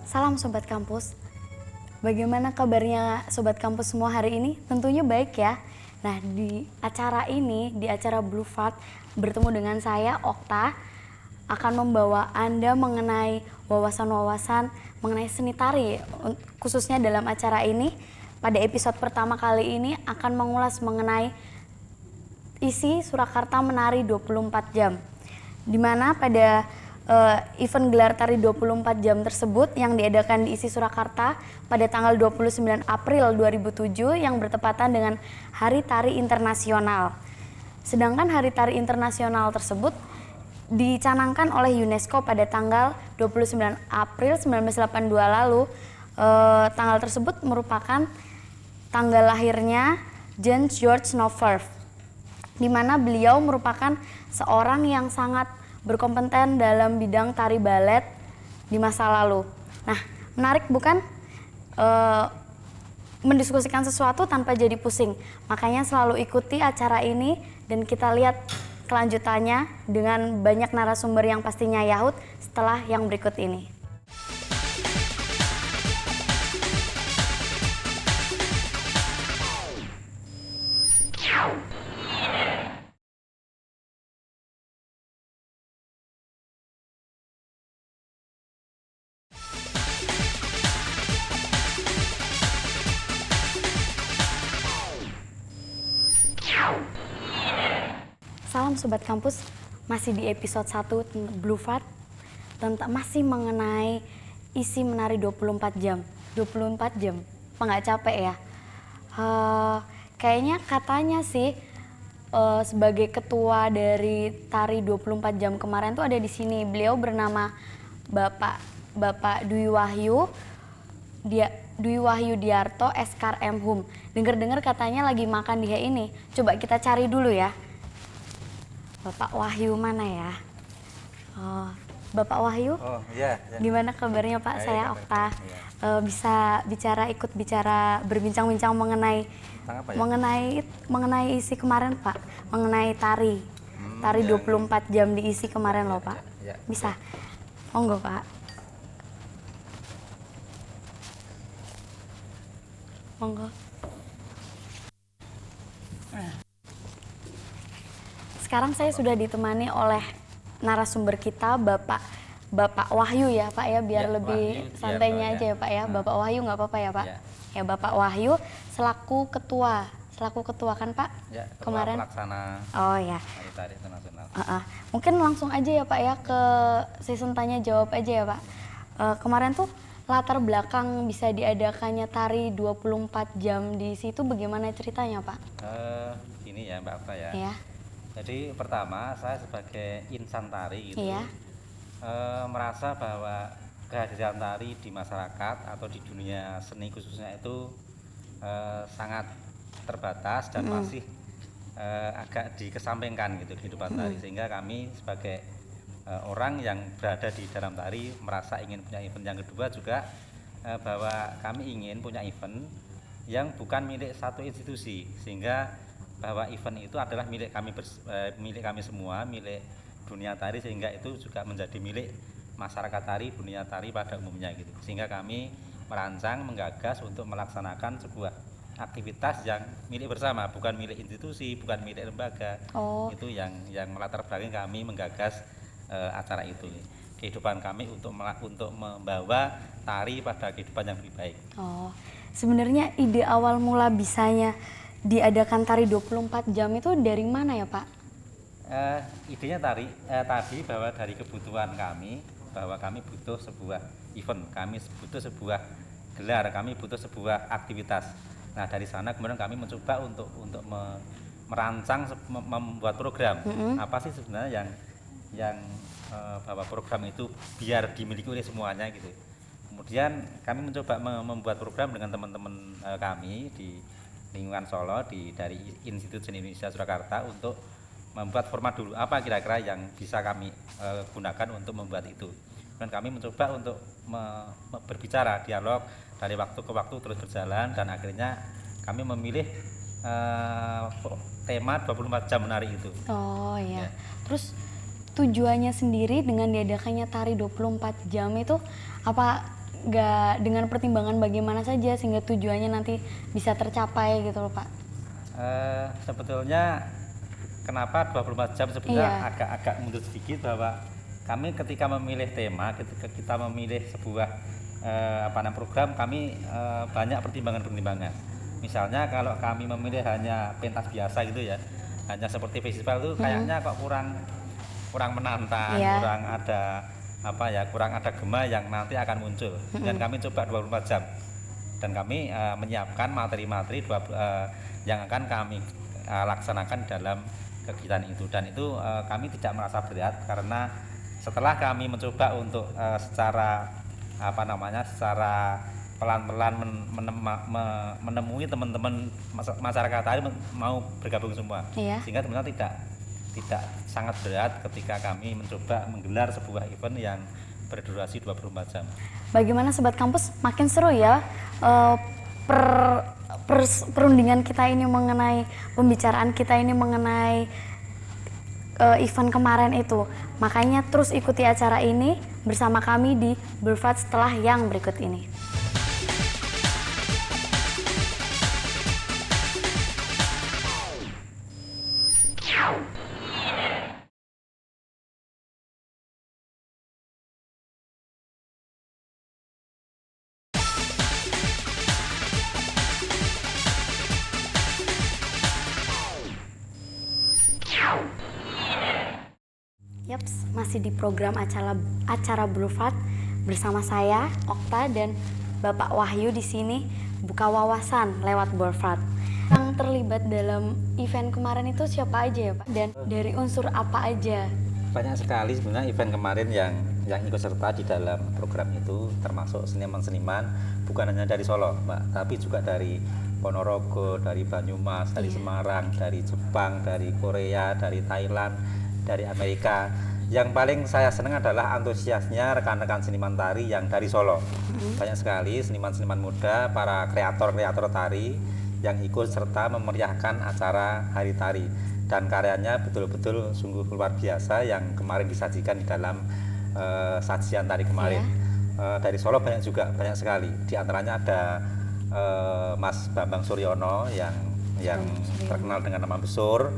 Salam Sobat Kampus. Bagaimana kabarnya Sobat Kampus semua hari ini? Tentunya baik ya. Nah, di acara Blue Fart, bertemu dengan saya, Okta, akan membawa Anda mengenai wawasan-wawasan mengenai seni tari. Khususnya dalam acara ini, pada episode pertama kali ini akan mengulas mengenai isi Surakarta Menari 24 Jam. Di mana pada event gelar tari 24 jam tersebut yang diadakan di ISI Surakarta pada tanggal 29 April 2007 yang bertepatan dengan Hari Tari Internasional. Sedangkan Hari Tari Internasional tersebut dicanangkan oleh UNESCO pada tanggal 29 April 1982 lalu. Tanggal tersebut merupakan tanggal lahirnya Jan George Nouverf, di mana beliau merupakan seorang yang sangat berkompeten dalam bidang tari balet di masa lalu. Nah, menarik bukan? Mendiskusikan sesuatu tanpa jadi pusing. Makanya selalu ikuti acara ini dan kita lihat kelanjutannya dengan banyak narasumber yang pastinya yahut setelah yang berikut ini. Salam Sobat Kampus, masih di episode 1 Blue Fart, masih mengenai isi menari 24 jam. 24 jam, apa nggak capek ya? Kayaknya katanya sih sebagai ketua dari tari 24 jam kemarin tuh ada di sini. Beliau bernama Bapak Dwi Wahyu Diarto Eskar M. Hum. Dengar-dengar katanya lagi makan di ini. Coba kita cari dulu ya. Bapak Wahyu mana ya? Oh, Bapak Wahyu? Oh iya. Gimana kabarnya Pak? Saya Okta. Bisa ikut bicara, berbincang-bincang mengenai mengenai isi kemarin Pak, mengenai tari 24 jam diisi kemarin loh Pak. Bisa? Monggo Pak. Monggo. Sekarang saya sudah ditemani oleh narasumber kita, Bapak Wahyu ya Pak ya, biar lebih santainya aja ya Pak ya. Bapak Wahyu nggak apa-apa ya Pak? Ya Bapak Wahyu selaku ketua kan Pak? Ya, kemarin. Pelaksana. Oh ya. Hari Tari Internasional. Mungkin langsung aja ya Pak ya ke season tanya jawab aja ya Pak. Kemarin tuh latar belakang bisa diadakannya tari 24 jam di situ bagaimana ceritanya Pak? Ini ya Mbak Okta ya. Iya. Jadi pertama saya sebagai insan tari gitu, Iya. merasa bahwa kehadiran tari di masyarakat atau di dunia seni khususnya itu sangat terbatas dan masih agak dikesampingkan gitu kehidupan tari, sehingga kami sebagai orang yang berada di dalam tari merasa ingin punya event. Yang kedua juga bahwa kami ingin punya event yang bukan milik satu institusi, sehingga bahwa event itu adalah milik kami semua, milik dunia tari, sehingga itu juga menjadi milik masyarakat tari, dunia tari pada umumnya gitu. Sehingga kami merancang, menggagas untuk melaksanakan sebuah aktivitas yang milik bersama, bukan milik institusi, bukan milik lembaga. Itu yang melatar belakang kami menggagas acara itu. Kehidupan kami untuk membawa tari pada kehidupan yang lebih baik. Sebenarnya ide awal mula bisanya diadakan tari 24 jam itu dari mana ya Pak? Idenya tadi bahwa dari kebutuhan kami, bahwa kami butuh sebuah event, kami butuh sebuah gelar, kami butuh sebuah aktivitas. Nah dari sana kemudian kami mencoba untuk merancang, membuat program. Apa sih sebenarnya yang bahwa program itu biar dimiliki oleh semuanya gitu. Kemudian kami mencoba membuat program dengan teman-teman kami di lingkungan Solo dari Institut Seni Indonesia Surakarta untuk membuat format dulu apa kira-kira yang bisa kami gunakan untuk membuat itu. Dan kami mencoba untuk berbicara, dialog dari waktu ke waktu terus berjalan, dan akhirnya kami memilih tema 24 jam menari itu. Terus tujuannya sendiri dengan diadakannya tari 24 jam itu apa nggak dengan pertimbangan bagaimana saja sehingga tujuannya nanti bisa tercapai gitu loh Pak? Sebetulnya kenapa 24 jam sebenarnya Iya. agak mundur sedikit, bahwa kami ketika memilih tema, ketika kita memilih sebuah program, kami banyak pertimbangan-pertimbangan. Misalnya kalau kami memilih hanya pentas biasa gitu ya, hanya seperti festival itu kayaknya kok kurang menantang, Iya. kurang ada gema yang nanti akan muncul. Dan kami coba 24 jam. Dan kami menyiapkan materi-materi yang akan kami laksanakan dalam kegiatan itu. Dan itu kami tidak merasa berat, karena setelah kami mencoba untuk secara pelan-pelan menemui teman-teman masyarakat tari mau bergabung semua. Iya. Sehingga sebenarnya tidak sangat berat ketika kami mencoba menggelar sebuah event yang berdurasi 24 jam. Bagaimana Sobat Kampus, makin seru ya perundingan kita ini mengenai pembicaraan kita ini mengenai event kemarin itu. Makanya terus ikuti acara ini bersama kami di Blufat setelah yang berikut ini. Yaps, masih di program acara Blufat bersama saya Okta dan Bapak Wahyu di sini buka wawasan lewat Blufat. Yang terlibat dalam event kemarin itu siapa aja ya Pak? Dan dari unsur apa aja? Banyak sekali sebenarnya event kemarin yang ikut serta di dalam program itu, termasuk seniman-seniman bukan hanya dari Solo, Mbak, tapi juga dari Ponorogo, dari Banyumas, dari Semarang, dari Jepang, dari Korea, dari Thailand, dari Amerika. Yang paling saya senang adalah antusiasnya rekan-rekan seniman tari yang dari Solo. Banyak sekali seniman-seniman muda, para kreator-kreator tari yang ikut serta memeriahkan acara Hari Tari, dan karyanya betul-betul sungguh luar biasa yang kemarin disajikan di dalam sajian tari kemarin. Dari Solo banyak sekali. Di antaranya ada Mas Bambang Suryono yang terkenal dengan nama Besur,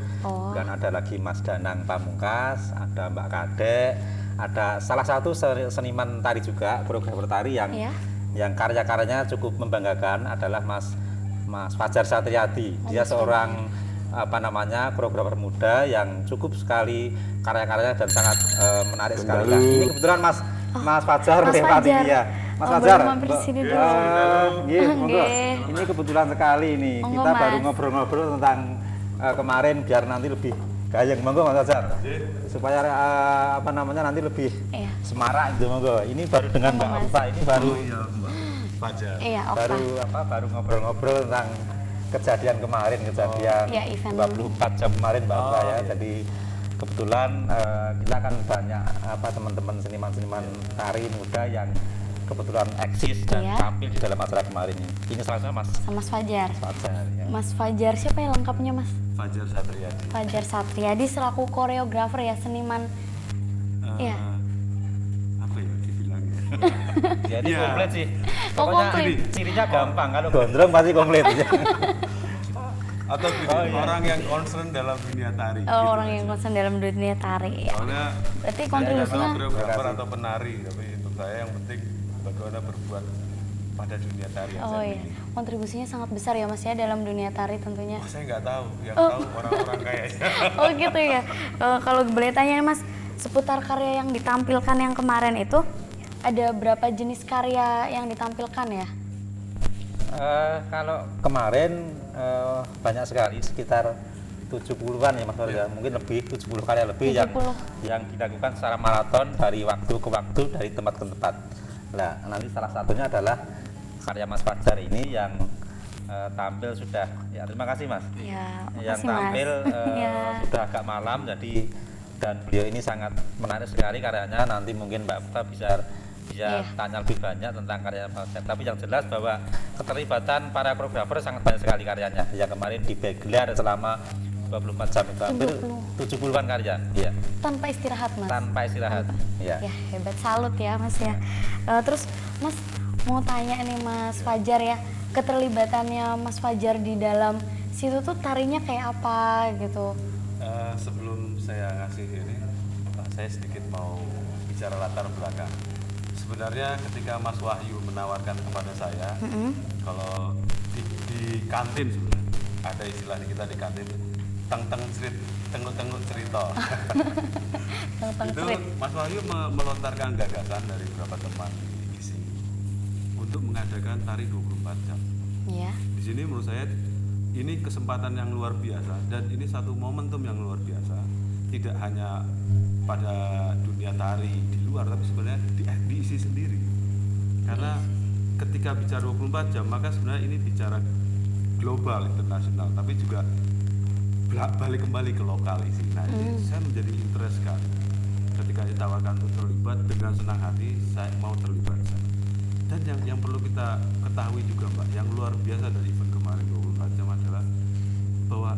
dan ada lagi Mas Danang Pamungkas, ada Mbak Kadek, ada salah satu seniman tari juga, koreografer tari yang karya-karyanya cukup membanggakan adalah Mas Fajar Satriadi. Dia seorang koreografer muda yang cukup sekali karya-karyanya dan sangat menarik sekali. Nah, ini kebetulan Mas Fajar lewat ini ya. Mas Fajar, mampir di sini dulu. monggo. Ini kebetulan sekali ini. Kita baru ngobrol-ngobrol tentang kemarin, biar nanti lebih gayeng. Monggo Mas Fajar. Supaya nanti lebih semarak gitu, monggo. Ini baru dengan Mbak Okta, ini baru Fajar. Baru ngobrol-ngobrol tentang kejadian kemarin, event 24 jam kemarin Mbak Okta ya. Jadi kebetulan kita akan banyak teman-teman seniman-seniman tari muda yang kebetulan eksis dan tampil di dalam acara kemarin ini. Ini salah satu Mas Fajar. Ya. Mas Fajar, siapa yang lengkapnya Mas? Fajar Satriadi. Fajar Satriadi selaku koreografer ya, seniman. Iya. Apa ya dibilangnya? Jadi komplit sih. Pokoknya cirinya gampang, kalau gondrong pasti komplit. Atau orang yang concern dalam dunia tari. Orang yang concern dalam dunia tari. Soalnya berarti saya kontribusinya koreografer atau penari, tapi untuk saya yang penting bagaimana berbuat pada dunia tari yang saya miliki. Kontribusinya sangat besar ya Mas ya dalam dunia tari tentunya. Saya nggak tahu, yang tahu orang-orang kayaknya. Oh gitu ya. Kalau boleh tanya Mas, seputar karya yang ditampilkan yang kemarin itu ada berapa jenis karya yang ditampilkan ya? Kalau kemarin banyak sekali, sekitar 70-an ya Mas Warga, mungkin lebih 70 karya lebih 70. yang dilakukan secara maraton dari waktu ke waktu, dari tempat ke tempat. Nah, nanti salah satunya adalah karya Mas Fajar ini yang tampil sudah, ya terima kasih Mas. Ya, yang makasih, tampil Mas. sudah agak malam, jadi dan beliau ini sangat menarik sekali karyanya. Nanti mungkin Mbak Okta bisa tanya lebih banyak tentang karya Mas Fajar. Tapi yang jelas bahwa keterlibatan para koreografer sangat banyak sekali karyanya. Yang kemarin digelar selama 24 jam itu hampir 70-an karya. Iya. Tanpa istirahat Mas. Tanpa istirahat. Iya. Ya hebat, salut ya Mas ya. Terus Mas, mau tanya nih Mas Fajar ya, keterlibatannya Mas Fajar di dalam situ tuh tarinya kayak apa gitu? Sebelum saya ngasih ini, saya sedikit mau bicara latar belakang. Sebenarnya ketika Mas Wahyu menawarkan kepada saya, kalau di kantin sebenarnya ada istilah kita di kantin, teng-teng cerit, tenguk-tenguk cerita. Tentang Itu street. Mas Wahyu melontarkan gagasan dari beberapa teman di ISI untuk mengadakan tari 24 jam. Iya. Di sini menurut saya ini kesempatan yang luar biasa dan ini satu momentum yang luar biasa. Tidak hanya pada dunia tari di luar tapi sebenarnya di ISI sendiri. Karena ketika bicara 24 jam maka sebenarnya ini bicara global internasional tapi juga balik kembali ke lokal ISI. Nah, ini saya menjadi interest sekali. Ketika ditawarkan untuk terlibat dengan senang hati saya mau terlibat. Dan yang perlu kita ketahui juga Mbak, yang luar biasa dari event kemarin 24 jam adalah bahwa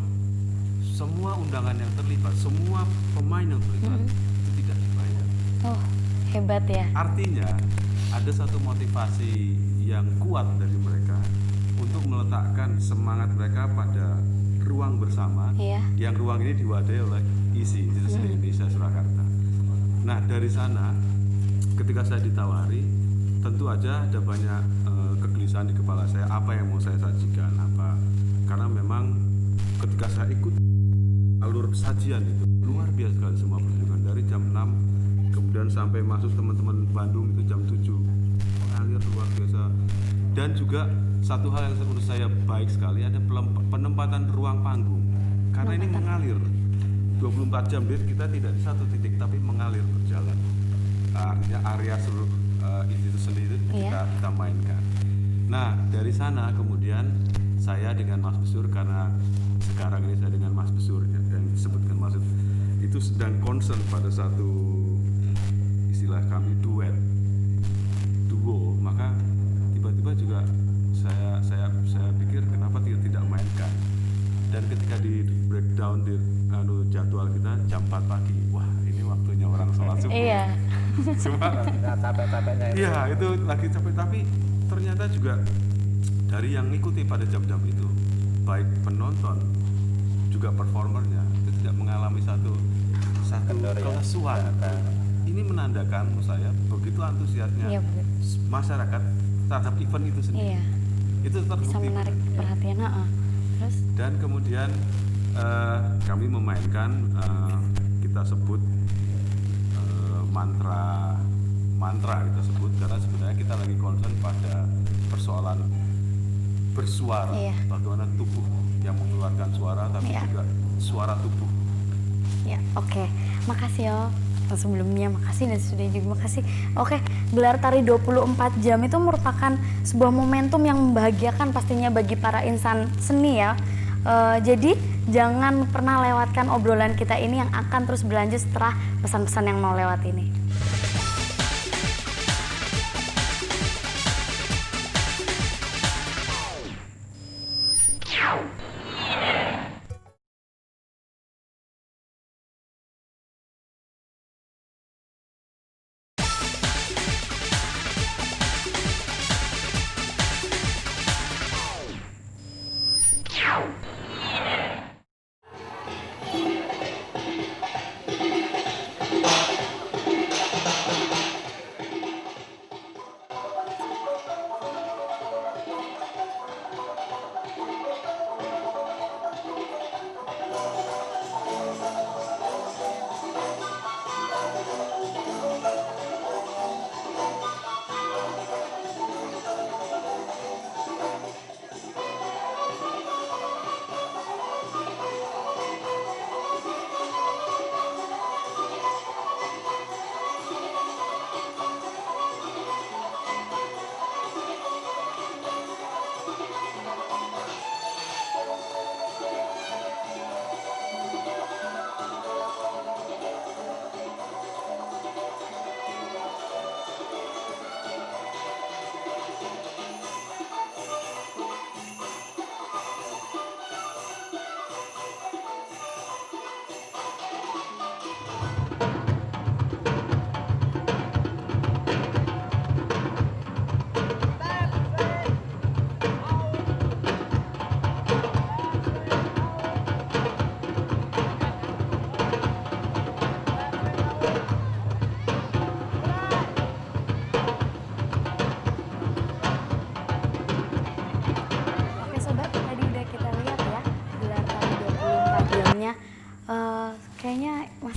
semua undangan yang terlibat, semua pemain yang terlibat itu tidak dibayar. Oh, hebat ya. Artinya ada satu motivasi yang kuat dari mereka untuk meletakkan semangat mereka pada ruang bersama. Iya. Yang ruang ini diwadahi oleh ISI, Institut Seni Indonesia Surakarta. Nah dari sana ketika saya ditawari, tentu aja ada banyak kegelisahan di kepala saya apa yang mau saya sajikan apa. Karena memang ketika saya ikut alur sajian itu luar biasa sekali semua pertunjukan dari jam 6 kemudian sampai masuk teman-teman Bandung itu jam 7 mengalir luar biasa. Dan juga satu hal yang menurut saya baik sekali ada penempatan ruang panggung karena ini mengalir 24 jam kita tidak di satu titik tapi mengalir berjalan. Artinya area seluruh institusi sendiri kita mainkan. Nah dari sana kemudian saya dengan Mas Besur karena sekarang ini saya dengan Mas Besur ya, yang disebutkan maksud itu sedang concern pada satu istilah kami duo, maka tiba-tiba juga saya pikir kenapa tidak mainkan. Dan ketika di breakdown di jadwal kita jam 4 pagi, wah ini waktunya orang sholat subuh. Iya. Cuma capek-capeknya itu. iya itu lagi capek tapi ternyata juga dari yang ngikuti pada jam-jam itu baik penonton juga performernya itu tidak mengalami satu Kendor ya. kelesuan. Ini menandakan menurut saya begitu antusiasnya Iya, betul. masyarakat terhadap event itu sendiri. Iya. Itu Bisa terbukti. menarik perhatian. Terus Dan kemudian kami memainkan kita sebut mantra kita sebut karena sebenarnya kita lagi concern pada persoalan bersuara, Iya. bagaimana tubuh yang mengeluarkan suara tapi Iya. juga suara tubuh. ya, oke. Makasih ya. Sebelumnya makasih dan sudah juga makasih. Oke, gelar tari 24 jam itu merupakan sebuah momentum yang membahagiakan pastinya bagi para insan seni ya. Jadi jangan pernah lewatkan obrolan kita ini yang akan terus berlanjut setelah pesan-pesan yang mau lewat ini.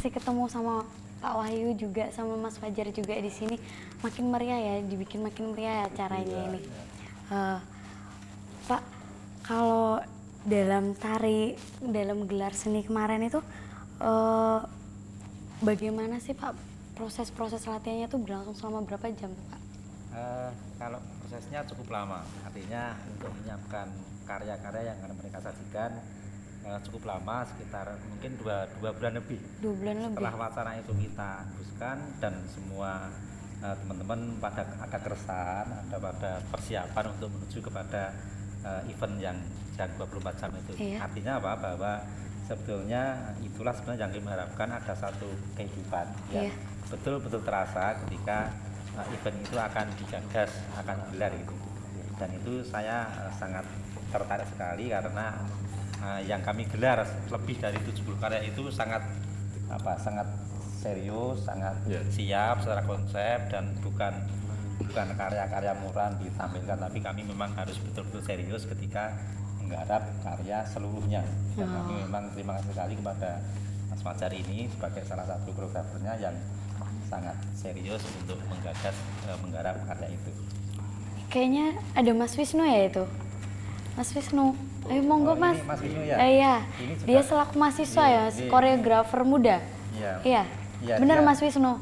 masih ketemu sama Pak Wahyu juga sama Mas Fajar juga di sini, makin meriah ya, dibikin makin meriah ya acaranya ini. Pak, kalau dalam gelar seni kemarin itu bagaimana sih Pak proses latihannya itu berlangsung selama berapa jam tuh Pak? Kalau prosesnya cukup lama, artinya untuk menyiapkan karya-karya yang akan mereka sajikan cukup lama, sekitar mungkin dua bulan lebih. 2 bulan lebih. Setelah wacana itu kita hembuskan dan semua teman-teman pada ada keresahan, ada pada persiapan untuk menuju kepada event yang 24 jam itu. Iya. Artinya apa? Bahwa sebetulnya itulah sebenarnya yang kami harapkan, ada satu kehidupan yang Iya. betul-betul terasa ketika event itu akan digagas, akan digelar gitu. Dan itu saya sangat tertarik sekali karena yang kami gelar lebih dari 70 karya itu sangat serius, sangat siap secara konsep, dan bukan karya-karya murahan ditampilkan, tapi kami memang harus betul-betul serius ketika menggarap karya seluruhnya. Dan kami memang terima kasih sekali kepada Mas Fajar ini sebagai salah satu koreografernya yang sangat serius untuk menggarap karya itu. Kayaknya ada Mas Wisnu ya itu? Mas Wisnu, ayo monggo Mas. Ini Mas Wisnu ya? Iya, Ini juga- dia selaku mahasiswa ya, koreografer muda. Iya. Iya, Iya, benar dia- Mas Wisnu.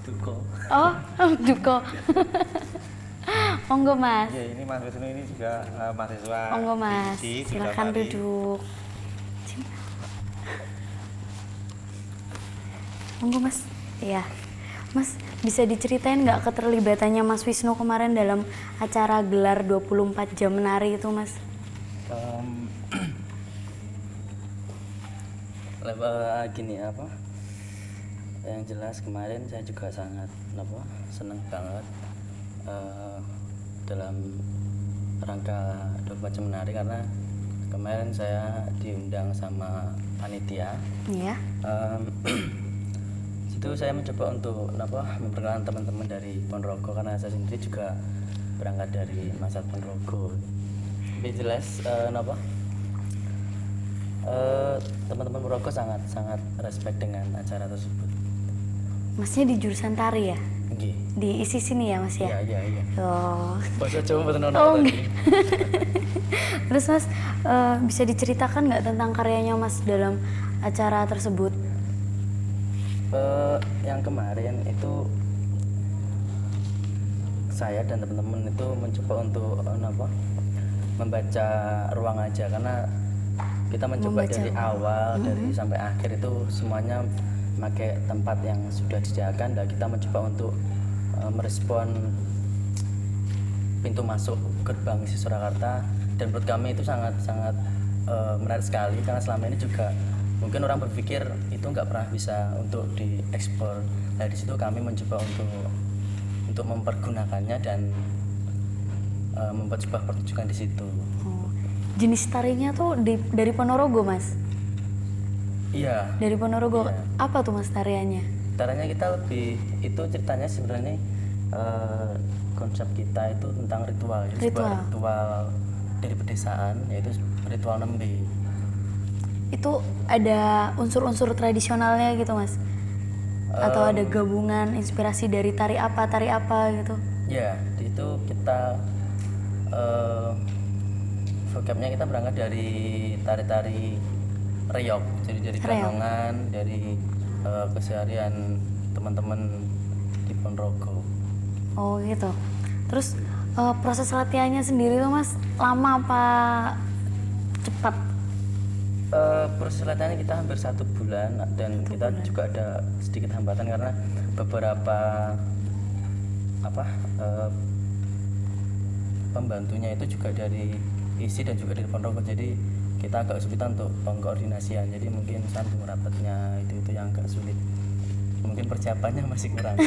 Duko. Oh, Duko. Monggo Mas. Iya, ini Mas Wisnu ini juga mahasiswa. Monggo Mas, di silakan Bidamari. duduk. Monggo Mas. Iya. Mas, bisa diceritain nggak keterlibatannya Mas Wisnu kemarin dalam acara gelar 24 jam menari itu Mas? Gini apa? Yang jelas kemarin saya juga sangat senang banget dalam rangka 24 jam menari, karena kemarin saya diundang sama panitia. Iya. Situ saya mencoba untuk memperkenalkan teman-teman dari Ponorogo, karena saya sendiri juga berangkat dari Masar Ponorogo. Tapi jelas teman-teman Ponorogo sangat respect dengan acara tersebut. Masnya di jurusan tari ya? Nggih. Di isi sini ya Mas ya? Iya. Oh. Bahasa Jawa mboten ono Oh, tadi. enggak. Terus Mas, bisa diceritakan nggak tentang karyanya Mas dalam acara tersebut? Yang kemarin itu saya dan teman-teman itu mencoba untuk membaca ruang aja, karena kita mencoba Membaca dari ruang. awal dari sampai akhir itu semuanya pakai tempat yang sudah disediakan, dan kita mencoba untuk merespon pintu masuk gerbang isi Surakarta, dan menurut kami itu sangat menarik sekali, karena selama ini juga mungkin orang berpikir itu nggak pernah bisa untuk diekspor. Nah, di situ kami mencoba untuk mempergunakannya dan membuat sebuah pertunjukan di situ. Oh. Jenis tarinya tuh dari Ponorogo Mas? Iya. Dari Ponorogo. Iya. Apa tuh Mas tariannya? Caranya kita lebih, itu ceritanya sebenarnya konsep kita itu tentang ritual. Jadi sebuah Ritual. ritual dari pedesaan, yaitu ritual nembe. Itu ada unsur-unsur tradisionalnya gitu Mas? Atau ada gabungan inspirasi dari tari apa gitu? Ya, itu kita vocabnya kita berangkat dari tari-tari reog, jadi dari Reog. ganongan, dari keseharian teman-teman di Ponorogo. Oh gitu. Terus proses latihannya sendiri tuh Mas lama apa cepat? Proses latihannya kita hampir 1 bulan, dan kita juga ada sedikit hambatan karena beberapa pembantunya itu juga dari isi dan juga dari Ponorogo, jadi kita agak kesulitan untuk pengkoordinasian, jadi mungkin sambung rapatnya itu yang agak sulit, mungkin persiapannya masih kurang.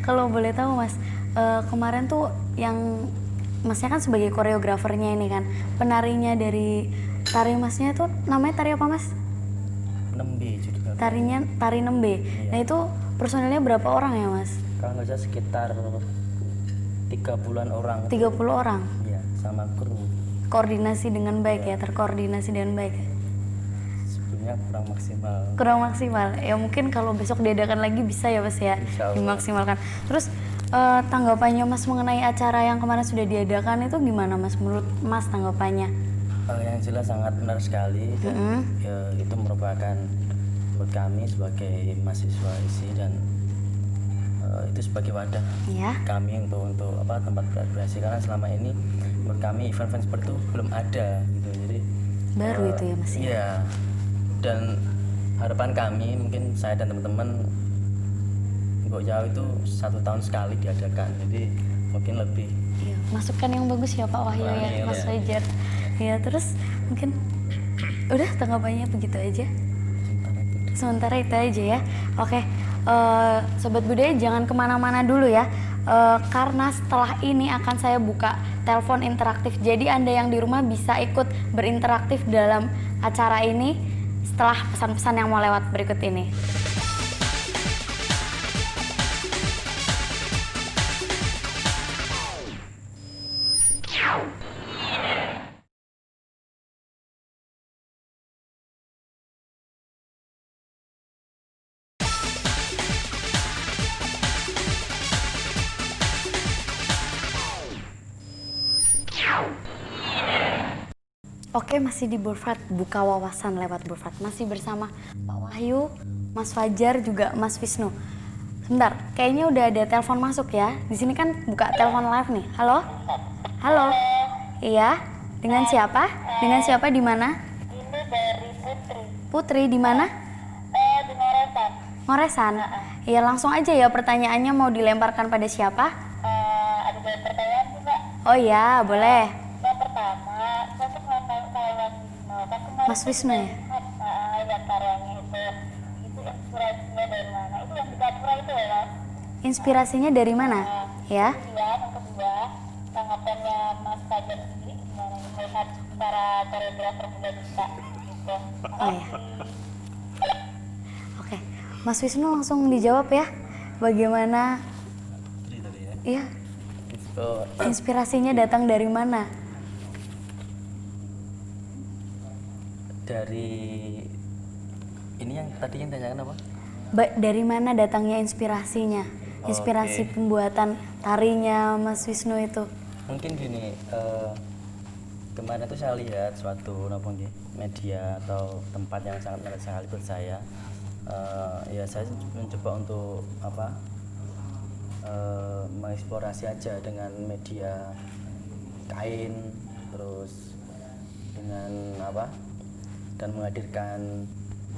Kalau boleh tahu Mas, kemarin tuh yang Masnya kan sebagai koreografernya ini kan, penarinya dari tari Masnya itu namanya tari apa Mas? Nembe juga. Tari nembe. Nah itu personilnya berapa orang ya Mas? Kalau nggak salah sekitar 30-an orang. 30 orang. Iya, sama kru. Koordinasi dengan baik ya, terkoordinasi dengan baik ya. sebelumnya kurang maksimal. Kurang maksimal. Ya mungkin kalau besok diadakan lagi bisa ya Mas ya, Insya Allah. dimaksimalkan. Terus tanggapannya Mas mengenai acara yang kemarin sudah diadakan itu gimana Mas? Menurut Mas tanggapannya? Yang jelas sangat benar sekali dan itu merupakan buat kami sebagai mahasiswa ISI dan itu sebagai wadah Ya. kami untuk tempat berekreasi, karena selama ini menurut kami event-event seperti itu belum ada gitu. Jadi Baru itu ya Mas ya? iya, dan harapan kami mungkin saya dan teman-teman nggak jauh itu 1 tahun sekali diadakan, jadi mungkin lebih Iya, masukan yang bagus ya Pak Wahyu ya, Iya. Mas Fajar. Ya, terus mungkin udah tanggapannya begitu aja. Sementara itu aja ya. Oke, Sobat Budaya jangan kemana-mana dulu ya. Karena setelah ini akan saya buka telepon interaktif. Jadi Anda yang di rumah bisa ikut berinteraktif dalam acara ini setelah pesan-pesan yang mau lewat berikut ini. Oke, masih di Burfat, buka wawasan lewat Burfat. Masih bersama Pak Wahyu, Mas Fajar, juga Mas Wisnu. Sebentar, kayaknya udah ada telepon masuk ya. Di sini kan buka telepon live nih. Halo? Halo? Iya, dengan siapa? Dengan siapa di mana? Ini dari Putri. Putri di mana? Di Ngoresan. Ngoresan. Iya, langsung aja ya pertanyaannya mau dilemparkan pada siapa? Ada banyak pertanyaan sih, Mbak. Oh iya, boleh. Yang pertama, saya tuh nonton kayak Wisnu. Kan kemarin Mas Wisnu ya? lihat karyanya itu inspirasinya dari mana? Itu yang di Gapura itu ya, Mas? Inspirasinya dari mana? Ya. Kemudian yang kedua, tanggapannya Mas Fajar sendiri gimana nih melihat para koreografer muda kita gitu. Oh ya. Oke, Mas Wisnu langsung dijawab ya. Bagaimana? Iya, Oh, inspirasinya datang dari mana? dari ini yang tadi yang tanyakan apa? Dari mana datangnya inspirasinya? Inspirasi pembuatan tarinya Mas Wisnu itu. Mungkin gini, kemarin tuh saya lihat suatu media atau tempat yang sangat menarik sekali buat saya. Ya saya mencoba untuk mengeksplorasi aja dengan media kain, terus dengan dan menghadirkan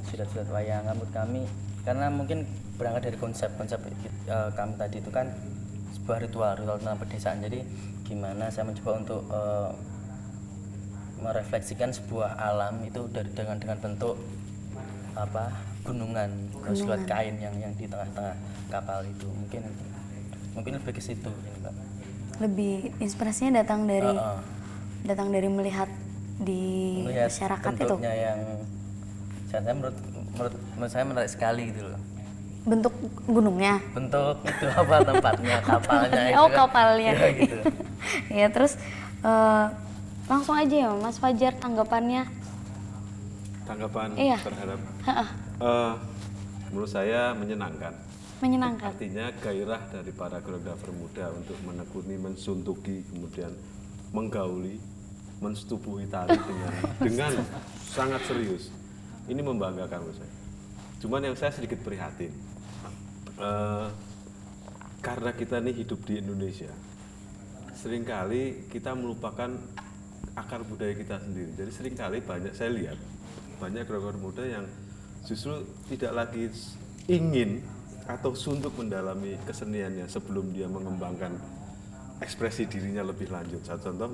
silat-silat wayangan menurut kami, karena mungkin berangkat dari konsep kami tadi itu kan sebuah ritual tentang pedesaan. Jadi gimana saya mencoba untuk merefleksikan sebuah alam itu dengan bentuk gunungan, siluet kain yang di tengah-tengah kapal itu. Mungkin lebih ke situ ini, Mbak. Lebih inspirasinya datang dari melihat di Melihat masyarakat itu. bentuknya yang menurut saya menarik sekali gitu loh. Bentuk gunungnya. Bentuk itu tempatnya, kapalnya itu Oh, kan. kapalnya. Ya, gitu. Ya, terus langsung aja ya Mas Fajar tanggapannya. Tanggapan Iya. terhadap menurut saya menyenangkan. Menyenangkan. Artinya gairah dari para koreografer muda untuk menekuni, mensuntuki, kemudian menggauli, mensetubuhi tari dengan sangat serius. Ini membanggakan menurut saya. Cuman yang saya sedikit prihatin, karena kita ini hidup di Indonesia, seringkali kita melupakan akar budaya kita sendiri. Jadi seringkali saya lihat banyak koreografer muda yang justru tidak lagi ingin atau suntuk mendalami keseniannya sebelum dia mengembangkan ekspresi dirinya lebih lanjut. Satu contoh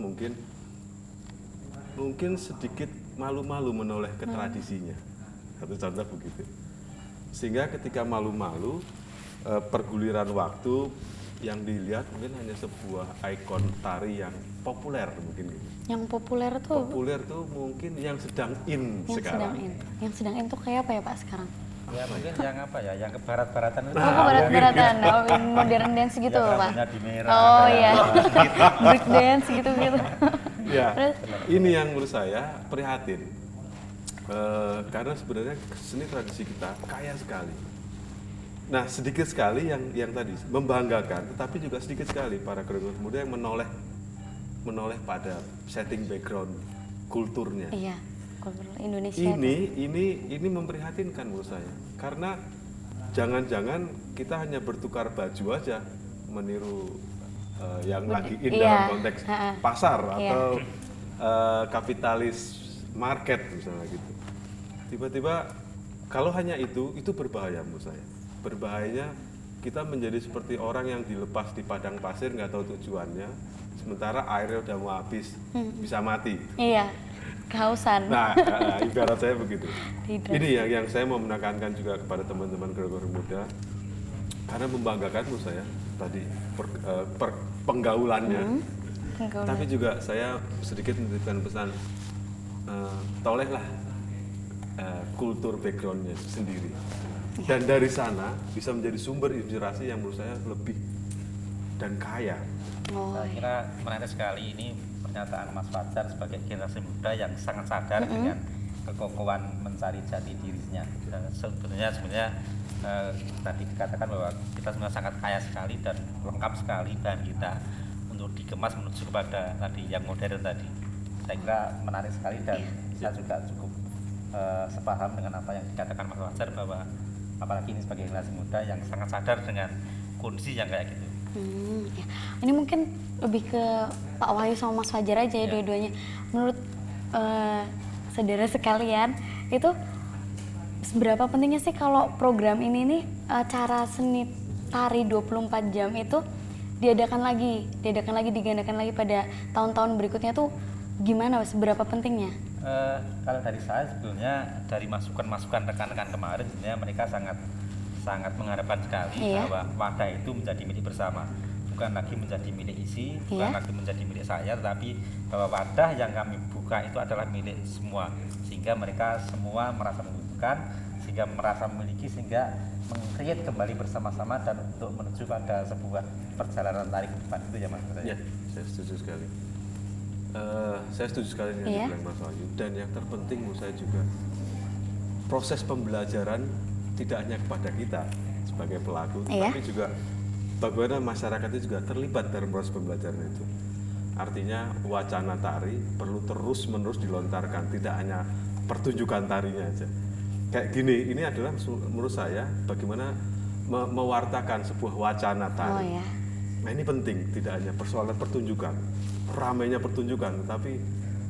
mungkin sedikit malu-malu menoleh ke tradisinya. Satu contoh begitu. Sehingga ketika malu-malu, perguliran waktu yang dilihat mungkin hanya sebuah ikon tari yang populer mungkin gitu. Yang populer tuh Populer tuh mungkin yang sedang in yang sekarang. sedang in. Yang sedang in tuh kayak apa ya Pak sekarang? Ya mungkin yang yang ke barat-baratan itu. Oh, barat-baratan, modern dance gitu Ya, Pak. rambutnya di merah. Oh iya, break dance gitu. Ya, ini yang menurut saya prihatin. Karena sebenarnya seni tradisi kita kaya sekali. Nah, sedikit sekali yang tadi membanggakan, tetapi juga sedikit sekali para generasi muda yang menoleh pada setting background kulturnya. Iya, kultur Indonesia. Ini memprihatinkan menurut saya. Karena jangan-jangan kita hanya bertukar baju aja meniru yang lagi in dalam konteks pasar atau kapitalis market misalnya gitu. Tiba-tiba kalau hanya itu berbahaya menurut saya. Berbahayanya kita menjadi seperti orang yang dilepas di padang pasir nggak tahu tujuannya, sementara airnya udah mau habis, bisa mati. Iya, kehausan. Nah, ibarat saya begitu. Dehidrasi. Ini yang saya mau menekankan juga kepada teman-teman generasi muda, karena membanggakan menurut saya tadi penggaulannya. Penggaulan. Tapi juga saya sedikit menitipkan pesan, tolehlah kultur backgroundnya sendiri. Dan dari sana bisa menjadi sumber inspirasi yang menurut saya lebih dan kaya. Saya kira menarik sekali ini pernyataan Mas Fajar sebagai generasi muda yang sangat sadar dengan kekokohan mencari jati dirinya. Dan sebenarnya tadi dikatakan bahwa kita sebenarnya sangat kaya sekali dan lengkap sekali bahan kita untuk dikemas menuju kepada tadi yang modern tadi. Saya kira menarik sekali dan saya juga cukup sepaham dengan apa yang dikatakan Mas Fajar, bahwa apalagi ini sebagai generasi muda yang sangat sadar dengan kondisi yang kayak gitu. Ya. Ini mungkin lebih ke Pak Wahyu sama Mas Fajar aja ya dua-duanya. Menurut saudara sekalian, itu seberapa pentingnya sih kalau program ini nih acara seni tari 24 jam itu digandakan lagi pada tahun-tahun berikutnya tuh gimana, seberapa pentingnya? Kalau dari saya sebetulnya dari masukan-masukan rekan-rekan kemarin sebenarnya mereka sangat mengharapkan sekali bahwa wadah itu menjadi milik bersama, bukan lagi menjadi milik isi, bukan lagi menjadi milik saya, tetapi bahwa wadah yang kami buka itu adalah milik semua, sehingga mereka semua merasa membutuhkan, sehingga merasa memiliki, sehingga meng-create kembali bersama-sama dan untuk menuju pada sebuah perjalanan tari ke depan. Itu ya Mas. Ya, saya setuju sekali. Saya setuju sekali dengan yang dibilang Mas Wahyu. Dan yang terpenting menurut saya juga proses pembelajaran tidak hanya kepada kita sebagai pelaku, tapi juga bagaimana masyarakat itu juga terlibat dalam proses pembelajaran itu. Artinya wacana tari perlu terus-menerus dilontarkan, tidak hanya pertunjukan tarinya aja. Kayak gini, ini adalah menurut saya bagaimana mewartakan sebuah wacana tari. Nah ini penting, tidak hanya persoalan pertunjukan, ramainya pertunjukan, tapi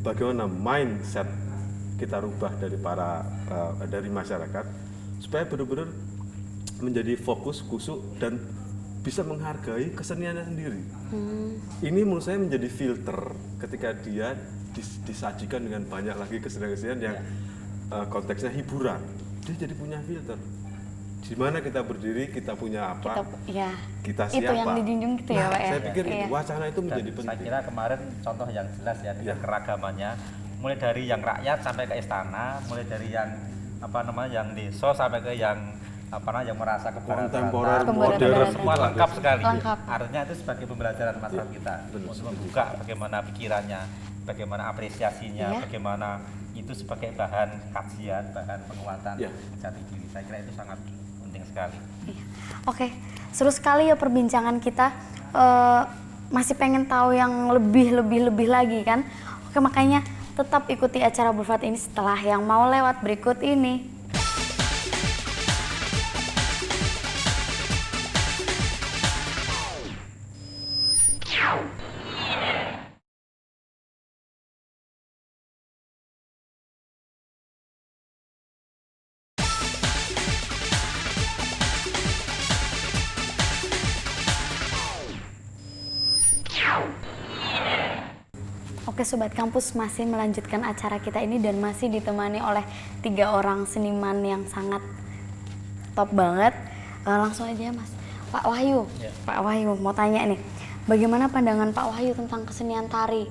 bagaimana mindset kita rubah dari masyarakat supaya benar-benar menjadi fokus, kusuk, dan bisa menghargai keseniannya sendiri. Ini menurut saya menjadi filter ketika dia disajikan dengan banyak lagi kesenian-kesenian yang konteksnya hiburan. Dia jadi punya filter. Di mana kita berdiri, kita punya apa, kita siapa. Itu yang dijunjung gitu ya Pak ya? Saya pikir wacana itu menjadi penting. Saya kira kemarin contoh yang jelas ya dengan keragamannya, mulai dari yang rakyat sampai ke istana, mulai dari yang yang desa sampai ke yang yang merasa kontemporer, modern, semua lengkap sekali. Artinya itu sebagai pembelajaran masyarakat kita untuk membuka bagaimana pikirannya, bagaimana apresiasinya, bagaimana itu sebagai bahan kajian, bahan penguatan jati diri. Saya kira itu sangat penting sekali. Oke, seru sekali ya perbincangan kita. Masih pengen tahu yang lebih lagi kan? Oke, makanya tetap ikuti acara Blufat ini setelah yang mau lewat berikut ini. Oke Sobat Kampus, masih melanjutkan acara kita ini dan masih ditemani oleh 3 orang seniman yang sangat top banget. Langsung aja Mas, Pak Wahyu. Pak Wahyu mau tanya nih, bagaimana pandangan Pak Wahyu tentang kesenian tari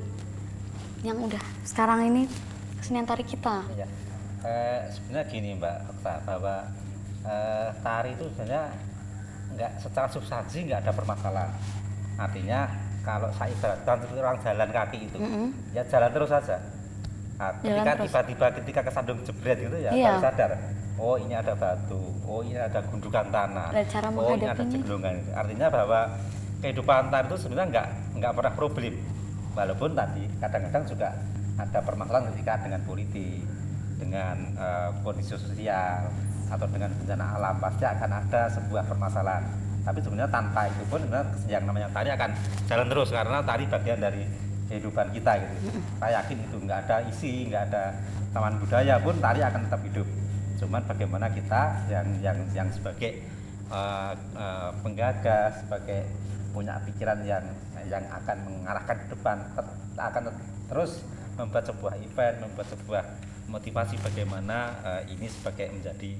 yang udah sekarang ini kesenian tari kita? Sebenarnya gini Mbak Okta, bahwa tari itu sebenarnya nggak secara substansi nggak ada permasalahan. Artinya kalau saya ibaratkan orang jalan kaki itu, ya jalan terus saja. Nah, Jalan ketika terus. tiba-tiba ketika kesandung jebret gitu ya, Iya. baru sadar. Oh ini ada batu, oh ini ada gundukan tanah, Dan cara oh ini ada menghadapinya. ceglongan. Artinya bahwa kehidupan tari itu sebenarnya nggak pernah problem. Walaupun tadi kadang-kadang juga ada permasalahan ketika dengan politik, dengan kondisi sosial atau dengan bencana alam, pasti akan ada sebuah permasalahan. Tapi sebenarnya tanpa itu pun sebenarnya yang namanya tari akan jalan terus karena tari bagian dari kehidupan kita gitu. Saya yakin itu nggak ada isi, nggak ada taman budaya pun tari akan tetap hidup. Cuman bagaimana kita yang sebagai penggagas, sebagai punya pikiran yang akan mengarahkan ke depan, akan terus membuat sebuah event, membuat sebuah motivasi bagaimana ini sebagai menjadi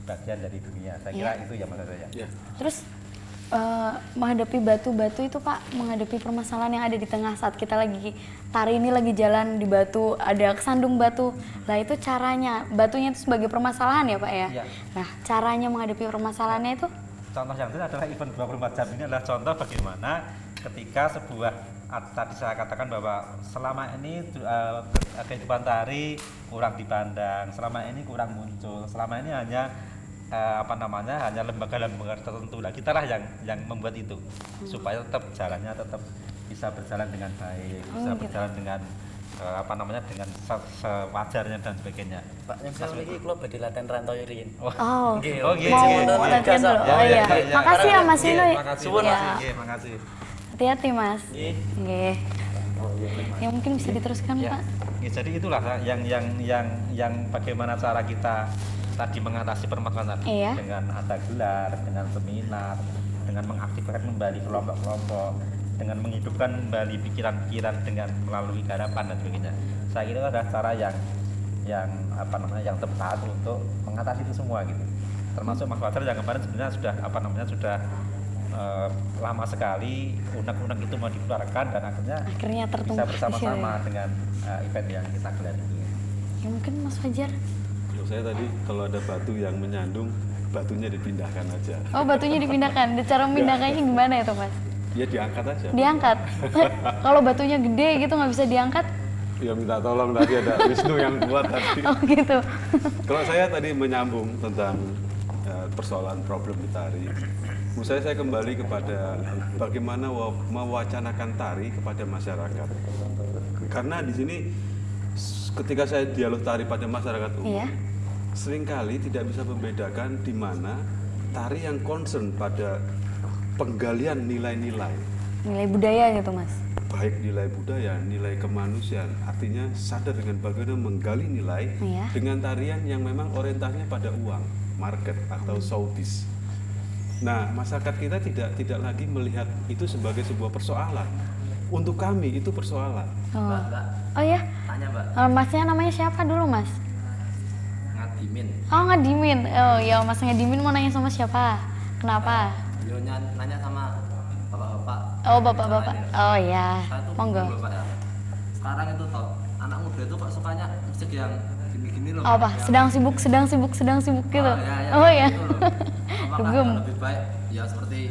bagian dari dunia. Saya kira itu ya menurut saya. Ya. Terus menghadapi batu-batu itu Pak, menghadapi permasalahan yang ada di tengah saat kita lagi tari ini lagi jalan di batu, ada kesandung batu. Lah itu caranya, batunya itu sebagai permasalahan ya Pak ya? Iya. Nah caranya menghadapi permasalahannya itu? Contoh yang itu adalah event 24 jam ini adalah contoh bagaimana ketika sebuah tadi saya katakan bahwa selama ini kehidupan tari kurang dipandang, selama ini kurang muncul, selama ini hanya hanya lembaga-lembaga tertentu lah, kita lah yang membuat itu supaya tetap jalannya tetap bisa berjalan dengan baik, bisa gitu. berjalan dengan dengan sewajarnya dan sebagainya. Pak, yang saya ini kalau badhe latihan rantau riyin. Oh, Nggih, oh, gitu. mau Gitu. latihan dulu. Ya, Oh ya, iya, ya. makasih ya Mas Inu. Makasih, Ya. makasih. Hati-hati Mas. Nggih. Nggih. Ya mungkin bisa diteruskan Ya, Pak. ya, jadi itulah yang bagaimana cara kita tadi mengatasi permasalahan tadi Iya. dengan ada gelar, dengan seminar, dengan mengaktifkan kembali kelompok-kelompok, dengan menghidupkan kembali pikiran-pikiran dengan melalui garapan dan sebagainya. Saya kira itu adalah cara yang tepat untuk mengatasi itu semua gitu. Termasuk Mas Fajar yang kemarin sebenarnya sudah lama sekali unek-unek itu mau dikeluarkan dan akhirnya Akhirnya bisa tertumpah di sini. bersama-sama dengan event yang kita gelar itu. Ya mungkin Mas Fajar. Kalau saya tadi kalau ada batu yang menyandung, batunya dipindahkan aja. Oh batunya dipindahkan. Cara memindahkannya gimana itu Mas? Ya diangkat aja. Diangkat. Kalau batunya gede gitu nggak bisa diangkat? Ya minta tolong tadi ada Wisnu yang kuat tadi. Oh gitu. Kalau saya tadi menyambung tentang persoalan problem di tari, menurut saya kembali kepada bagaimana mewacanakan tari kepada masyarakat. Karena di sini ketika saya dialog tari pada masyarakat umum, Iya. seringkali tidak bisa membedakan di mana tari yang concern pada penggalian nilai-nilai, Nilai budaya gitu Mas. baik nilai budaya, nilai kemanusiaan, artinya sadar dengan bagaimana menggali nilai Iya. dengan tarian yang memang orientasinya pada uang, market atau showbiz. Nah, masyarakat kita tidak lagi melihat itu sebagai sebuah persoalan. Untuk kami itu persoalan. Oh, Mbak, oh ya. tanya Mbak, Masnya namanya siapa dulu Mas? ngadimin. Oh Ngadimin. Oh ya Mas Ngadimin mau nanya sama siapa? Kenapa? Beliau nanya sama bapak-bapak. Oh bapak-bapak. Oh ya. Saya tuh Monggo. dulu, Pak, ya. Sekarang itu toh anak muda itu kok sukanya musik yang gini-gini loh. Oh apa? Yang- Sedang sibuk gitu. ya, Oh ya. gitu loh. Apakah Dugem. lebih baik ya seperti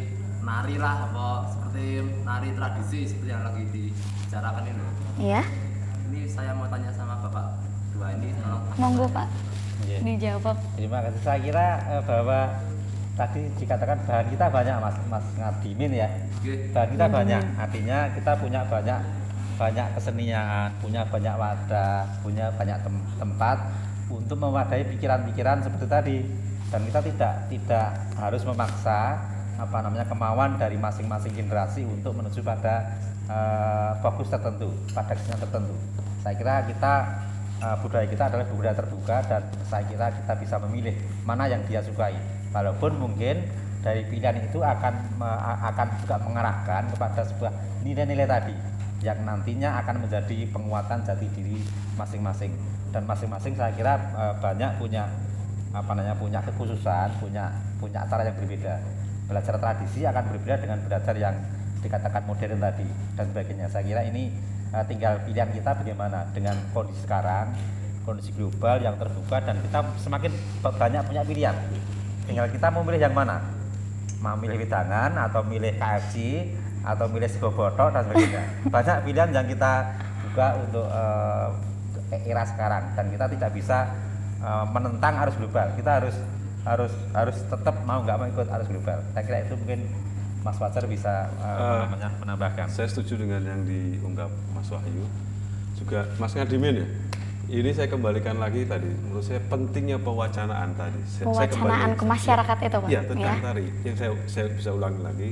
nari lah apa seperti nari tradisi seperti yang lagi dibicarakan ini. Iya. Ini saya mau tanya sama bapak dua ini tolong. Monggo Pak. Iya. Dijawab. Terima kasih. Saya kira bahwa tadi dikatakan bahan kita banyak Mas Ngadimin ya. Oke. Bahan kita banyak, artinya kita punya banyak kesenian, punya banyak wadah, punya banyak tempat untuk mewadahi pikiran-pikiran seperti tadi. Dan kita tidak harus memaksa kemauan dari masing-masing generasi untuk menuju pada fokus tertentu, pada kesenian tertentu. Saya kira budaya kita adalah budaya terbuka dan saya kira kita bisa memilih mana yang dia sukai. Walaupun mungkin dari pilihan itu akan juga mengarahkan kepada sebuah nilai-nilai tadi yang nantinya akan menjadi penguatan jati diri masing-masing. Dan masing-masing saya kira banyak punya kekhususan, punya cara yang berbeda. Belajar tradisi akan berbeda dengan belajar yang dikatakan modern tadi dan sebagainya. Saya kira ini tinggal pilihan kita bagaimana dengan kondisi sekarang, kondisi global yang terbuka dan kita semakin banyak punya pilihan. Tinggal kita mau milih yang mana, mau milih wedangan atau milih KFC atau milih sego botok dan sebagainya. Banyak pilihan yang kita buka untuk era sekarang, dan kita tidak bisa menentang arus global. Kita harus tetap mau nggak mau ikut arus global. Saya kira itu mungkin Mas Fajar bisa menambahkan. Saya setuju dengan yang diungkap Mas Wahyu, juga Mas Ngadimin ya. Ini saya kembalikan lagi tadi, menurut saya pentingnya pewacanaan tadi. Pewacanaan ke masyarakat itu Pak? Iya, tentang tari. Yang saya bisa ulangi lagi,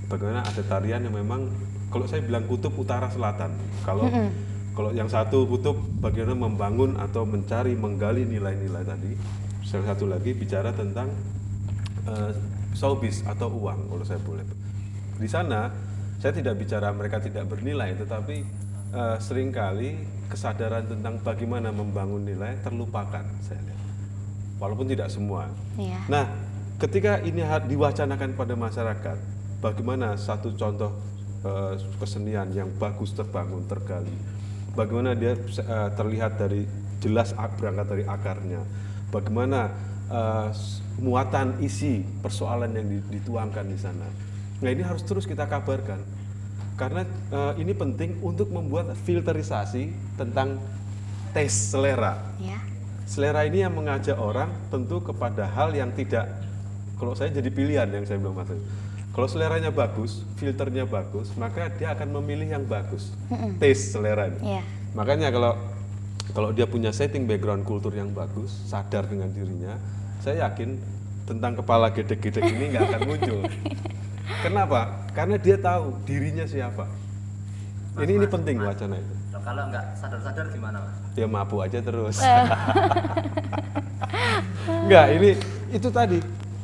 bagaimana ada tarian yang memang, kalau saya bilang kutub utara selatan. Kalau yang satu kutub bagaimana membangun atau mencari, menggali nilai-nilai tadi. Salah satu lagi bicara tentang showbiz atau uang, kalau saya boleh. Di sana saya tidak bicara mereka tidak bernilai, tetapi seringkali kesadaran tentang bagaimana membangun nilai terlupakan, saya lihat. Walaupun tidak semua. Iya. Nah, ketika ini diwacanakan pada masyarakat, bagaimana satu contoh kesenian yang bagus terbangun, tergali, bagaimana dia terlihat dari jelas berangkat dari akarnya, bagaimana muatan isi persoalan yang dituangkan di sana. Nah, ini harus terus kita kabarkan, karena ini penting untuk membuat filterisasi tentang tes selera. Ya. Selera ini yang mengajak orang tentu kepada hal yang tidak, kalau saya jadi pilihan yang saya bilang Mas. Kalau seleranya bagus, filternya bagus, maka dia akan memilih yang bagus. Taste selera ini. Iya. Makanya kalau dia punya setting background kultur yang bagus, sadar dengan dirinya, saya yakin tentang kepala gedek-gedek ini nggak akan muncul. Kenapa? Karena dia tahu dirinya siapa. Ini penting wacana itu. Kalau nggak sadar-sadar gimana Mas? Ya mabuk aja terus. Enggak, itu tadi.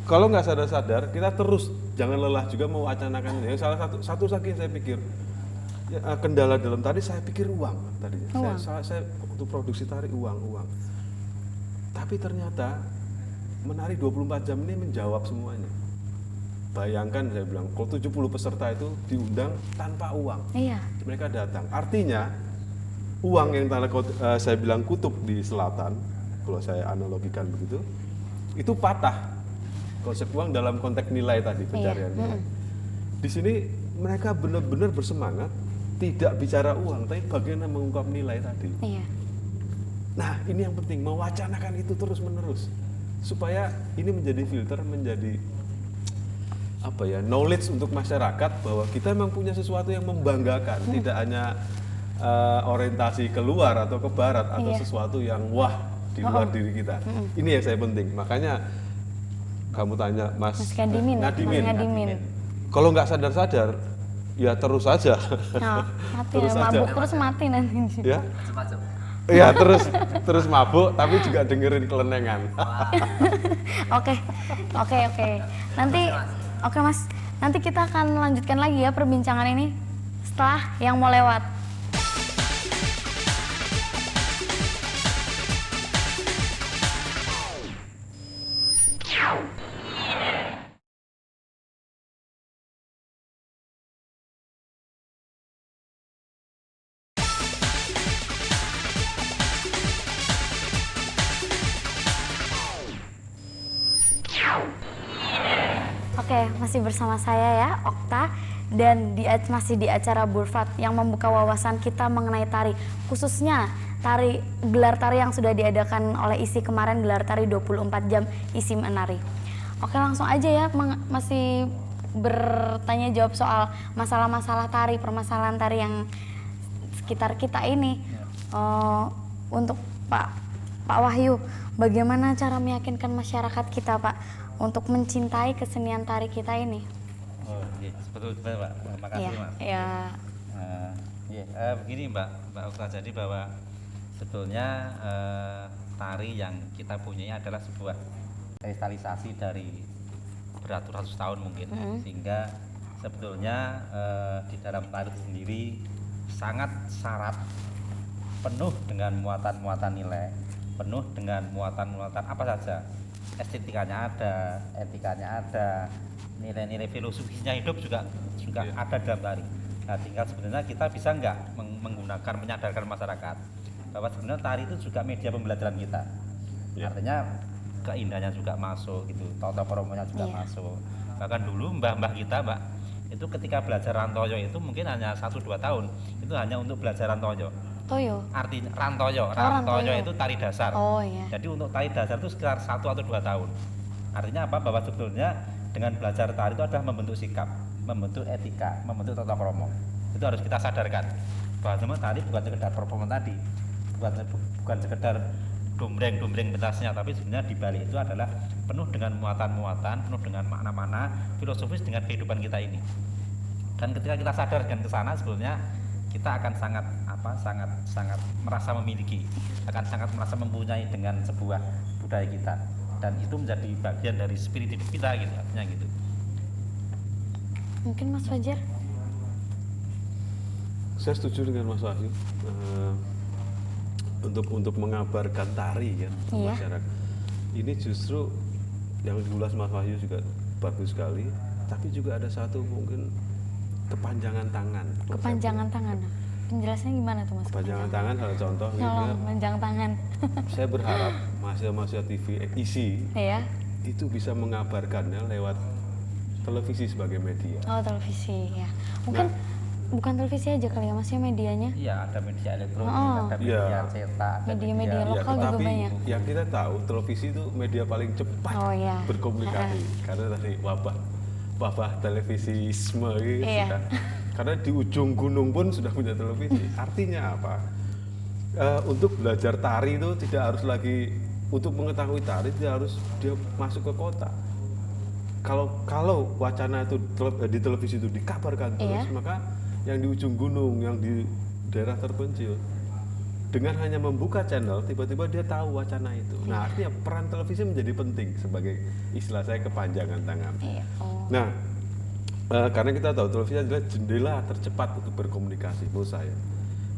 Kalau nggak sadar-sadar, kita terus jangan lelah juga mewacanakan ini. Salah satu lagi yang saya pikir, ya, kendala dalam tari saya pikir uang tadinya. Saya untuk produksi tari uang. Tapi ternyata menari 24 jam ini menjawab semuanya. Bayangkan saya bilang, kalau 70 peserta itu diundang tanpa uang. Iya. Mereka datang. Artinya uang yang saya bilang kutub di selatan, kalau saya analogikan begitu, itu patah. Konsep uang dalam konteks nilai tadi, pencarian nilai. Di sini mereka benar-benar bersemangat, tidak bicara uang, tapi bagaimana mengungkap nilai tadi. Iya. Nah, ini yang penting, mewacanakan itu terus-menerus. Supaya ini menjadi filter, menjadi knowledge untuk masyarakat bahwa kita memang punya sesuatu yang membanggakan, tidak hanya orientasi keluar atau ke barat atau sesuatu yang wah di luar diri kita. Ini yang saya penting. Makanya kamu tanya Mas Ngadimin. Kalau nggak sadar-sadar, ya terus saja. Nah, mati Terus ya, aja. mabuk terus mati nanti. Ya, Semacam. iya terus mabuk, tapi juga dengerin kelenengan. Oke. Oke Mas, nanti kita akan lanjutkan lagi ya perbincangan ini setelah yang mau lewat. Oke, masih bersama saya ya, Okta, dan masih di acara Burfat yang membuka wawasan kita mengenai tari, khususnya gelar tari yang sudah diadakan oleh ISI kemarin, gelar tari 24 jam ISI menari. Oke, langsung aja ya, masih bertanya jawab soal masalah-masalah tari, permasalahan tari yang sekitar kita ini. Untuk Pak Wahyu, bagaimana cara meyakinkan masyarakat kita Pak untuk mencintai kesenian tari kita ini? Oh, iya, betul Pak. Makasih Mas. Iya. Begini Mbak Okta, jadi bahwa sebetulnya tari yang kita punyai adalah sebuah kristalisasi dari beratus-ratus tahun mungkin, sehingga sebetulnya di dalam tari itu sendiri sangat syarat, penuh dengan muatan-muatan nilai, penuh dengan muatan-muatan apa saja. Estetikanya ada, etikanya ada, nilai-nilai filosofisnya hidup juga ada dalam tari. Nah, tinggal sebenarnya kita bisa nggak menyadarkan masyarakat bahwa sebenarnya tari itu juga media pembelajaran kita. Artinya keindahannya juga masuk gitu, tata kromanya juga masuk. Bahkan dulu mbah-mbah kita itu ketika belajar rantoyo itu mungkin hanya 1-2 tahun, itu hanya untuk belajar rantoyo. Toyo. Artinya rantoyo. Rantoyo. Rantoyo itu tari dasar. Oh iya. Jadi untuk tari dasar itu sekitar 1 atau 2 tahun. Artinya apa? Bahwa sebetulnya dengan belajar tari itu adalah membentuk sikap, membentuk etika, membentuk tata krama. Itu harus kita sadarkan. Bahwa semua tari bukan sekedar performa tadi, bukan sekedar dombreng pentasnya, tapi sebenarnya di balik itu adalah penuh dengan muatan-muatan, penuh dengan makna-makna filosofis dengan kehidupan kita ini. Dan ketika kita sadar dengan ke sana, sebetulnya kita akan sangat merasa memiliki, akan sangat merasa mempunyai dengan sebuah budaya kita, dan itu menjadi bagian dari spirit hidup kita gitu, artinya gitu. Mungkin Mas Fajar? Saya setuju dengan Mas Wahyu. Untuk mengabarkan tari kan ke Iya. masyarakat. Ini justru yang diulas Mas Wahyu juga bagus sekali, tapi juga ada satu mungkin kepanjangan tangan. Kepanjangan tangan. Penjelasannya gimana tuh Mas? Kepanjangan tangan salah contoh Tolong, panjang tangan. saya berharap mahasiswa TV isi Iya. itu bisa mengabarkannya lewat televisi sebagai media. Oh, televisi ya. Mungkin bukan televisi aja kali ya Mas ya medianya. Iya, ada media elektronik, Oh. ada media Iya. cetak, ada Media-media Ya, lokal juga tetapi banyak. yang kita tahu televisi itu media paling cepat Oh, iya. berkomunikasi karena tadi wabah televisisme gitu Iya. sudah. Karena di ujung gunung pun sudah punya televisi. Artinya apa? Untuk belajar tari itu tidak harus lagi, untuk mengetahui tari tidak harus dia masuk ke kota. Kalau wacana itu di televisi itu dikabarkan terus, Iya. maka yang di ujung gunung, yang di daerah terpencil, dengan hanya membuka channel, tiba-tiba dia tahu wacana itu. Nah, artinya peran televisi menjadi penting sebagai istilah saya kepanjangan tangan. Iya. Oh. Nah, karena kita tahu televisi adalah jendela tercepat untuk berkomunikasi menurut saya.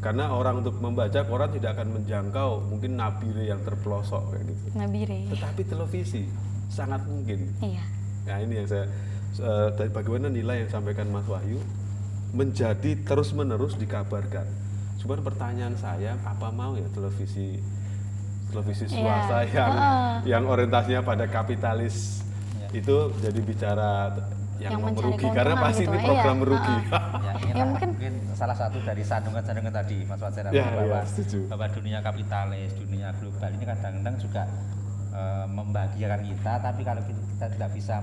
Karena orang untuk membaca koran tidak akan menjangkau mungkin nabire yang terpelosok kayak gitu. Nabire. Tetapi televisi sangat mungkin. Iya. Nah, ini yang saya dari bagaimana nilai yang disampaikan Mas Wahyu menjadi terus-menerus dikabarkan. Cuman pertanyaan saya, apa mau ya televisi swasta yang orientasinya pada kapitalis itu jadi bicara yang mencari merugi, karena keuntungan pasti gitu. ini program Iya. merugi. Ya, inilah Ya, mungkin- mungkin salah satu dari sandungan-sandungan tadi Mas Fajar, Ya, bahwa, ya, setuju. bahwa dunia kapitalis, dunia global ini kadang-kadang juga membahagiakan kita, tapi kalau kita tidak bisa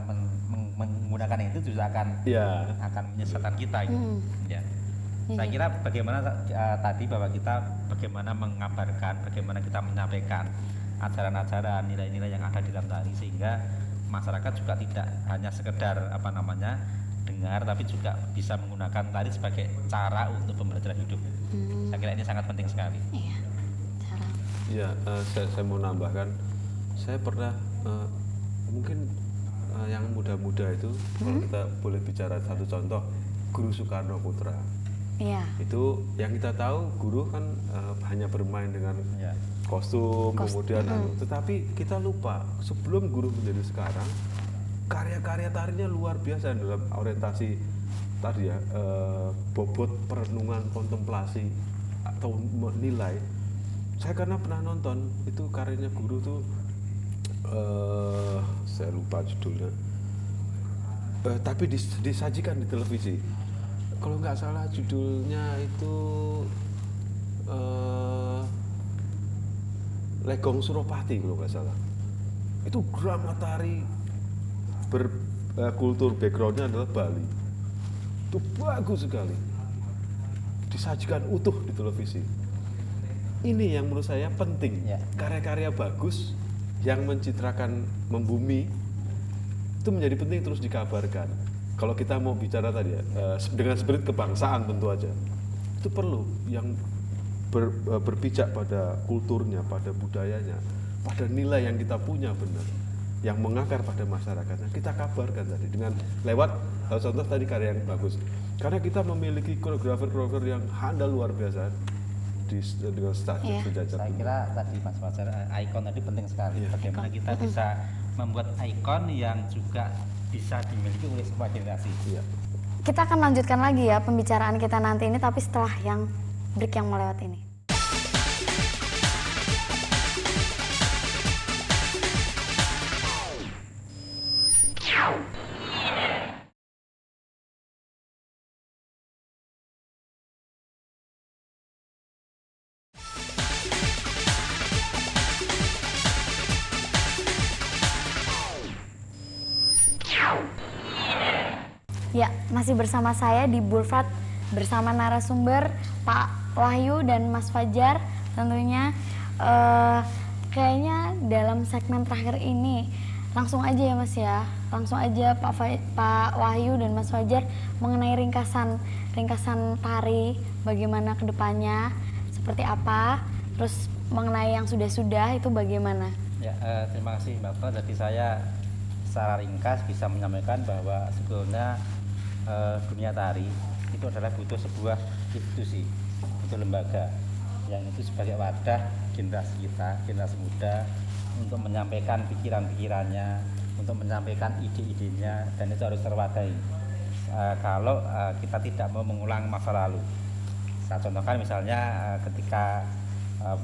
menggunakan itu juga akan Ya. menyesatkan kita gitu. Ya. Saya kira bagaimana tadi bahwa kita bagaimana mengabarkan, bagaimana kita menyampaikan ajaran-ajaran, nilai-nilai yang ada di dalam tari, sehingga masyarakat juga tidak hanya sekedar dengar, tapi juga bisa menggunakan tari sebagai cara untuk pembelajaran hidup. Saya kira ini sangat penting sekali. Iya. Cara. Ya, saya mau nambahkan, saya pernah mungkin yang muda-muda itu, kalau kita boleh bicara satu contoh, Guru Soekarno Putra. Iya. Itu yang kita tahu guru kan hanya bermain dengan Ya. kostum, kemudian tetapi kita lupa sebelum guru menjadi sekarang, karya-karya tarinya luar biasa dalam orientasi tadi ya, bobot perenungan, kontemplasi atau nilai. Saya karena pernah nonton itu karyanya guru tuh, saya lupa judulnya, tapi disajikan di televisi. Kalau nggak salah judulnya itu Legong Suropati kalau nggak salah. Itu drama tari kultur backgroundnya adalah Bali. Itu bagus sekali. Disajikan utuh di televisi. Ini yang menurut saya penting. Ya. Karya-karya bagus yang mencitrakan membumi itu menjadi penting terus dikabarkan. Kalau kita mau bicara tadi ya, dengan spirit kebangsaan tentu aja, itu perlu yang berpijak pada kulturnya, pada budayanya, pada nilai yang kita punya benar, yang mengakar pada masyarakatnya, kita kabarkan tadi dengan lewat contoh tadi karya yang bagus. Karena kita memiliki koreografer yang handal luar biasa dengan stasiun sejajar. Saya kira tadi Mas Fajar, ikon tadi penting sekali. Bagaimana kita bisa membuat ikon yang juga bisa dimiliki oleh semua generasi. Iya. Kita akan lanjutkan lagi ya pembicaraan kita nanti ini, tapi setelah yang break yang melewat ini. Ya, masih bersama saya di Bulfat bersama narasumber Pak Wahyu dan Mas Fajar. Tentunya kayaknya dalam segmen terakhir ini langsung aja ya Mas ya, langsung aja Pak Wahyu dan Mas Fajar mengenai ringkasan tari, bagaimana kedepannya, seperti apa, terus mengenai yang sudah-sudah itu bagaimana? Ya, terima kasih Mbak Fat. Jadi saya secara ringkas bisa menyampaikan bahwa sebetulnya dunia tari itu adalah butuh sebuah institusi, butuh lembaga yang itu sebagai wadah generasi kita, generasi muda untuk menyampaikan pikiran-pikirannya, untuk menyampaikan ide-idenya, dan itu harus terwadai. Kalau kita tidak mau mengulang masa lalu, saya contohkan misalnya ketika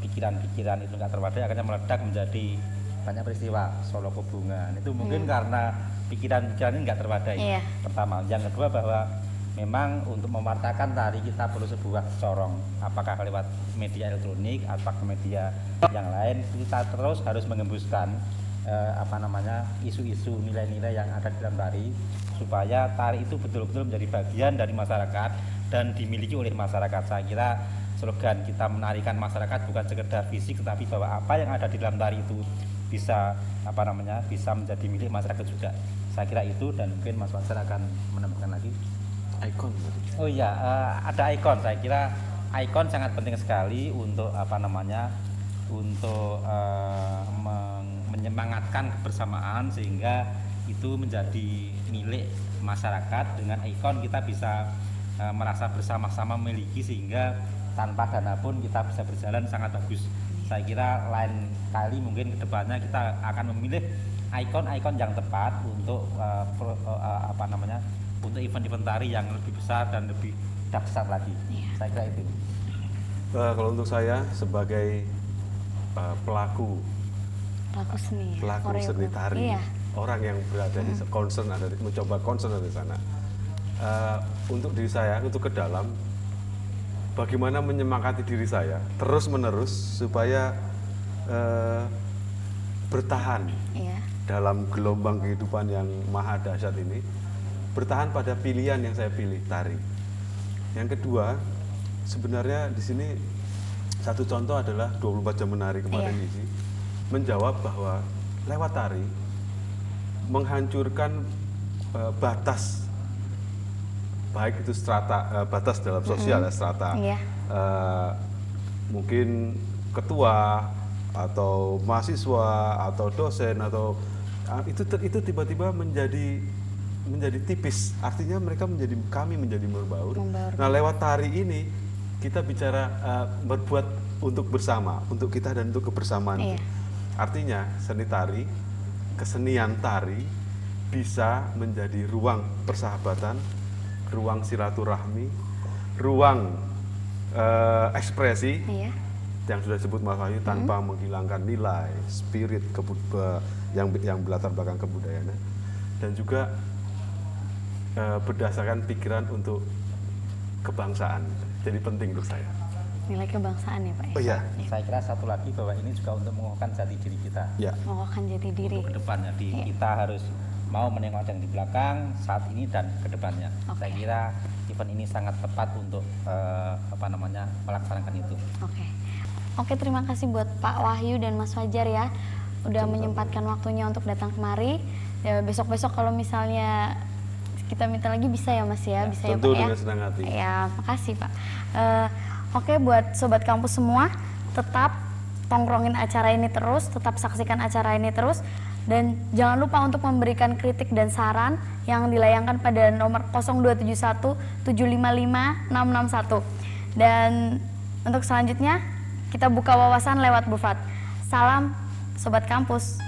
pikiran-pikiran itu nggak terwadai, akhirnya meledak menjadi banyak peristiwa Solo Kobongan. Itu mungkin karena pikiran-pikiran ini nggak terwadai. Pertama, yang kedua bahwa memang untuk mewartakan tari kita perlu sebuah corong, apakah lewat media elektronik atau media yang lain. Kita terus harus mengembuskan isu-isu nilai-nilai yang ada di dalam tari supaya tari itu betul-betul menjadi bagian dari masyarakat dan dimiliki oleh masyarakat. Saya kira slogan kita menarikan masyarakat bukan sekedar fisik, tetapi bahwa apa yang ada di dalam tari itu bisa bisa menjadi milik masyarakat juga. Saya kira itu, dan mungkin Mas Fajar akan menambahkan lagi. Ikon. Oh iya, ada ikon. Saya kira ikon sangat penting sekali untuk menyemangatkan kebersamaan sehingga itu menjadi milik masyarakat. Dengan ikon kita bisa merasa bersama-sama memiliki, sehingga tanpa dana pun kita bisa berjalan sangat bagus. Saya kira lain kali mungkin kedepannya kita akan memilih ikon-ikon yang tepat untuk untuk event-event tari yang lebih besar dan lebih dahsyat lagi. Saya kira itu. Kalau untuk saya sebagai pelaku seni, seni tari, Iya. orang yang berada di mencoba concern di sana, untuk diri saya, untuk ke dalam, bagaimana menyemangati diri saya terus menerus supaya bertahan dalam gelombang kehidupan yang maha dahsyat ini, bertahan pada pilihan yang saya pilih, tari. Yang kedua, sebenarnya di sini satu contoh adalah 24 jam menari kemarin ini menjawab bahwa lewat tari menghancurkan batas, baik itu strata, batas dalam sosial, strata mungkin ketua atau mahasiswa atau dosen atau itu tiba-tiba menjadi tipis, artinya kami menjadi membaur. Nah, lewat tari ini kita bicara berbuat untuk bersama, untuk kita dan untuk kebersamaan itu. Artinya seni tari, kesenian tari bisa menjadi ruang persahabatan, ruang silaturahmi, ruang ekspresi yang sudah disebut Mas Wahyu, tanpa menghilangkan nilai, spirit yang berlatar belakang kebudayaan, dan juga berdasarkan pikiran untuk kebangsaan. Jadi penting untuk saya. Nilai kebangsaan ya Pak? Oh iya. Saya kira satu lagi bahwa ini juga untuk mengokohkan jati diri kita. Mengokohkan jati diri. Untuk kedepannya, kita harus mau menengok yang di belakang saat ini dan kedepannya. Saya kira event ini sangat tepat untuk melaksanakan itu. Oke, terima kasih buat Pak Wahyu dan Mas Fajar ya, udah menyempatkan waktunya untuk datang kemari. Ya, besok-besok kalau misalnya kita minta lagi bisa ya Mas ya, bisa tentu ya Pak dengan senang hati. Ya, makasih Pak. Oke, buat Sobat Kampus semua, tetap tongkrongin acara ini terus, tetap saksikan acara ini terus, dan jangan lupa untuk memberikan kritik dan saran yang dilayangkan pada nomor 0271 755 661. Dan untuk selanjutnya kita buka wawasan lewat Bulfat. Salam Sobat Kampus.